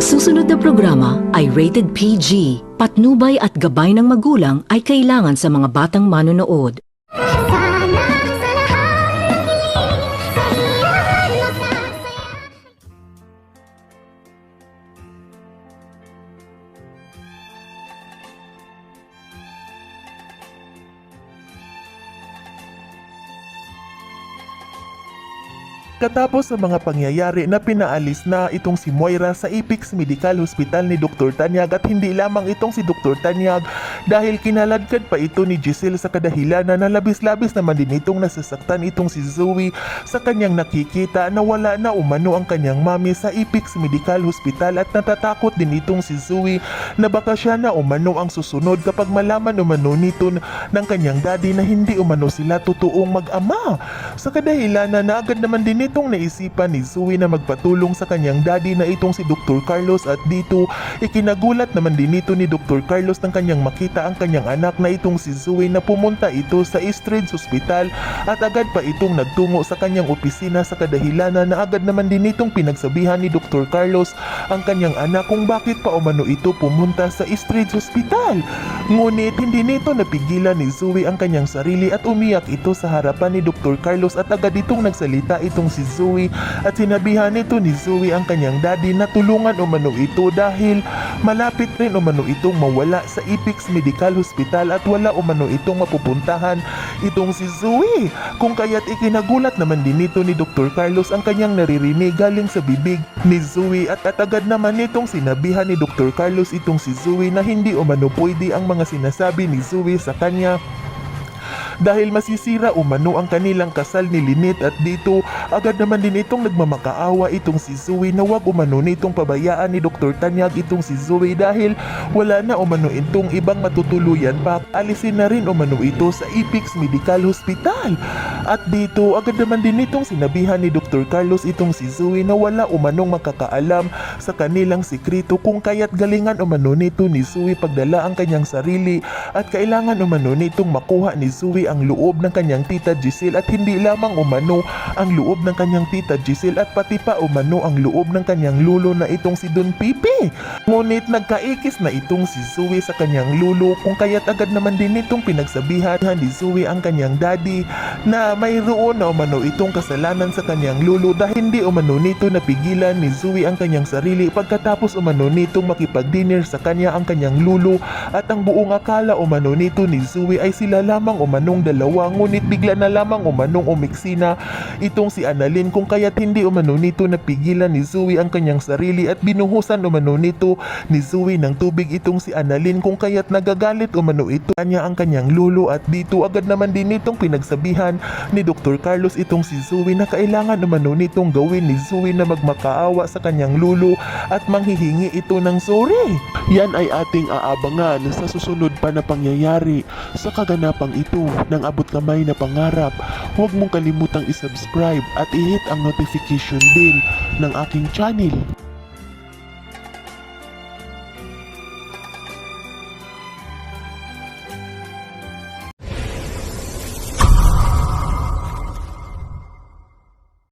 susunod na programa ay rated PG. Patnubay at gabay ng magulang ay kailangan sa mga batang manonood. Katapos sa mga pangyayari na pinaalis na itong si Moira sa Apex Medical Hospital ni Dr. Tanyag, at hindi lamang itong si Dr. Tanyag dahil kinaladkad pa ito ni Giselle sa kadahilanan na labis-labis naman din itong nasasaktan itong si Zoe sa kanyang nakikita na wala na umano ang kanyang mami sa Apex Medical Hospital, at natatakot din itong si Zoe na baka siya na umano ang susunod kapag malaman umano nito ng kanyang daddy na hindi umano sila totoong mag-ama. Sa kadahilanan na agad naman din itong naisipan ni Zoe na magpatulong sa kanyang daddy na itong si Dr. Carlos, at dito ikinagulat naman din ito ni Dr. Carlos nang kanyang makita ang kanyang anak na itong si Zoe na pumunta ito sa Eastridge Hospital, at agad pa itong nagtungo sa kanyang opisina sa kadahilanan na agad naman din itong pinagsabihan ni Dr. Carlos ang kanyang anak kung bakit pa umano ito pumunta sa Eastridge Hospital. Ngunit hindi nito napigilan ni Zoe ang kanyang sarili at umiyak ito sa harapan ni Dr. Carlos, at agad itong nagsalita itong si Zoe at sinabihan nito ni Zoe ang kanyang daddy na tulungan umano ito dahil malapit rin umano itong mawala sa Apex Medical Hospital at wala umano itong mapupuntahan itong si Zoe. Kung kaya't ikinagulat naman din nito ni Dr. Carlos ang kanyang naririnig galing sa bibig ni Zoe, at agad naman itong sinabihan ni Dr. Carlos itong si Zoe na hindi umano pwede ang mga sinasabi ni Zoe sa kanya dahil masisira umano ang kanilang kasal ni Lynette, at dito agad naman din itong nagmamakaawa itong si Zoe na wag umano nitong pabayaan ni Dr. Tanyag itong si Zoe dahil wala na umano itong ibang matutuluyan pa. Alisin na rin umano ito sa Apex Medical Hospital, at dito agad naman din itong sinabihan ni Dr. Carlos itong si Zoe na wala umanong makakaalam sa kanilang sikreto, kung kaya't galingan umano nito ni Zoe pagdala ang kanyang sarili, at kailangan umano nitong makuha ni Zoe ang loob ng kanyang tita Giselle, at hindi lamang umano ang loob ng kanyang tita Giselle at pati pa umano ang loob ng kanyang lulo na itong si Don Pipi. Ngunit nagkaikis na itong si Zoe sa kanyang lulo, kung kaya't agad naman din itong pinagsabihan ni Zoe ang kanyang daddy na mayroon na umano itong kasalanan sa kanyang lulo dahil hindi umano nito napigilan ni Zoe ang kanyang sarili pagkatapos umano nitong makipag-dinner sa kanya ang kanyang lulo, at ang buong akala umano nito ni Zoe ay sila lamang umanong dalawa, ngunit bigla na lamang umanong umiksina itong si Annalyn, kung kaya't hindi umano nito napigilan ni Zoe ang kanyang sarili at binuhusan umano nito ni Zoe ng tubig itong si Annalyn, kung kaya't nagagalit umano ito kanya ang kanyang lulo, at dito agad naman din nitong pinagsabihan ni Dr. Carlos itong si Zoe na kailangan umano nitong gawin ni Zoe na magmakaawa sa kanyang lulo at manghihingi ito ng sorry. Yan ay ating aabangan sa susunod pa na pangyayari sa kaganapang ito ng abot kamay na pangarap. Huwag mong kalimutang isubscribe at i-hit ang notification bell ng aking channel.